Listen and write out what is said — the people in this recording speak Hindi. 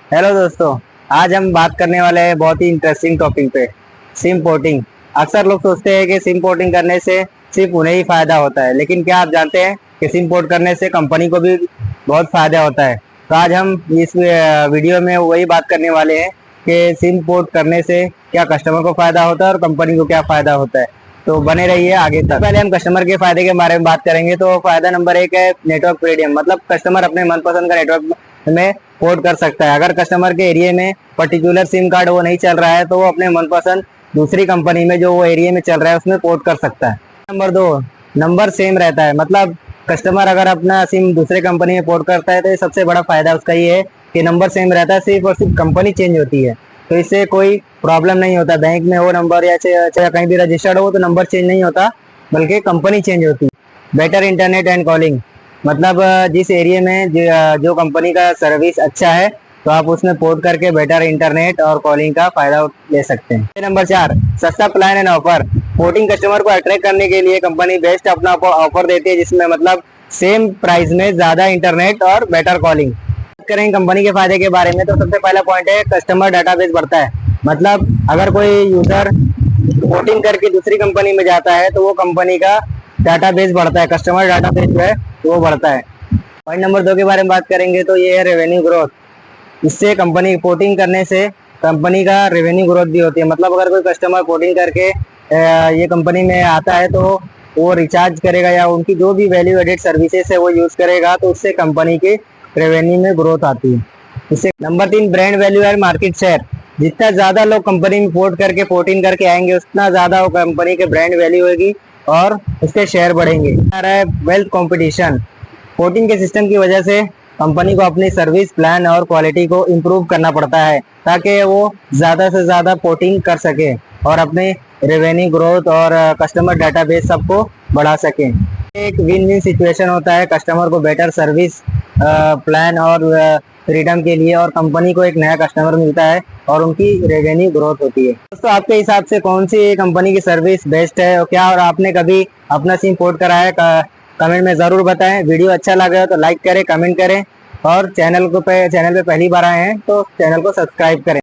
हेलो दोस्तों, आज हम बात करने वाले हैं बहुत ही इंटरेस्टिंग टॉपिक पे, सिम पोर्टिंग। अक्सर लोग सोचते हैं कि सिम पोर्टिंग करने से सिर्फ उन्हें ही फायदा होता है, लेकिन क्या आप जानते हैं कि सिम पोर्ट करने से कंपनी को भी बहुत फायदा होता है। तो आज हम इस वीडियो में वही बात करने वाले हैं कि सिम पोर्ट करने से क्या कस्टमर को फायदा होता है और कंपनी को क्या फायदा होता है। तो बने रहिए आगे तक। पहले हम कस्टमर के फायदे के बारे में बात करेंगे। तो फायदा नंबर 1 है नेटवर्क फ्रीडम, मतलब कस्टमर अपने मनपसंद का नेटवर्क में पोर्ट कर सकता है। अगर कस्टमर के एरिया में पर्टिकुलर सिम कार्ड वो नहीं चल रहा है तो वो अपने मनपसंद दूसरी कंपनी में जो वो एरिया में चल रहा है उसमें पोर्ट कर सकता है। नंबर 2, नंबर सेम रहता है, मतलब कस्टमर अगर अपना सिम दूसरे कंपनी में पोर्ट करता है तो ये सबसे बड़ा फायदा उसका ये है कि नंबर सेम रहता है, सिर्फ और सिर्फ कंपनी चेंज होती है। तो इससे कोई प्रॉब्लम नहीं होता, बैंक में हो नंबर या चाहे कहीं भी रजिस्टर्ड हो तो नंबर चेंज नहीं होता, बल्कि कंपनी चेंज होती है। बेटर इंटरनेट एंड कॉलिंग, मतलब जिस एरिया में जो कंपनी का सर्विस अच्छा है तो आप उसमें पोर्ट करके बेटर इंटरनेट और कॉलिंग का फायदा ले सकते हैं। नंबर 4, सस्ता plan and offer. Porting customer को अट्रैक्ट करने के लिए कंपनी बेस्ट अपना ऑफर देती है, जिसमें मतलब सेम प्राइस में ज्यादा इंटरनेट और बेटर कॉलिंग। बात करें कंपनी के फायदे के बारे में तो सबसे पहला पॉइंट है कस्टमर डाटाबेस बढ़ता है। मतलब अगर कोई यूजर पोर्टिंग करके दूसरी कंपनी में जाता है तो वो कंपनी का डाटाबेस बढ़ता है, कस्टमर डाटाबेस जो है वो बढ़ता है। पॉइंट नंबर 2 के बारे में बात करेंगे तो ये है रेवेन्यू ग्रोथ। इससे कंपनी पोर्टिंग करने से कंपनी का रेवेन्यू ग्रोथ भी होती है। मतलब अगर कोई कस्टमर पोर्टिंग करके ये कंपनी में आता है तो वो रिचार्ज करेगा या उनकी जो भी वैल्यू एडेड सर्विसेज है वो यूज करेगा, तो उससे कंपनी के रेवेन्यू में ग्रोथ आती है। इससे नंबर 3, ब्रांड वैल्यू और मार्केट शेयर। जितना ज्यादा लोग कंपनी में पोर्टिंग करके आएंगे उतना ज्यादा वो कंपनी के ब्रांड वैल्यू होगी और उसके शेयर बढ़ेंगे। वेल्थ कंपटीशन, पोर्टिंग के सिस्टम की वजह से कंपनी को अपनी सर्विस प्लान और क्वालिटी को इम्प्रूव करना पड़ता है ताकि वो ज्यादा से ज्यादा पोर्टिंग कर सके और अपने रेवेन्यू ग्रोथ और कस्टमर डाटाबेस सबको बढ़ा सके। एक विन विन सिचुएशन होता है कस्टमर को बेटर सर्विस प्लान और फ्रीडम के लिए, और कंपनी को एक नया कस्टमर मिलता है और उनकी रेवेन्यू ग्रोथ होती है। दोस्तों, आपके हिसाब से कौन सी कंपनी की सर्विस बेस्ट है और क्या, और आपने कभी अपना सिम पोर्ट करा है? कमेंट में जरूर बताएं। वीडियो अच्छा लगा तो लाइक करें, कमेंट करें और चैनल पे पहली बार आए हैं तो चैनल को सब्सक्राइब करें।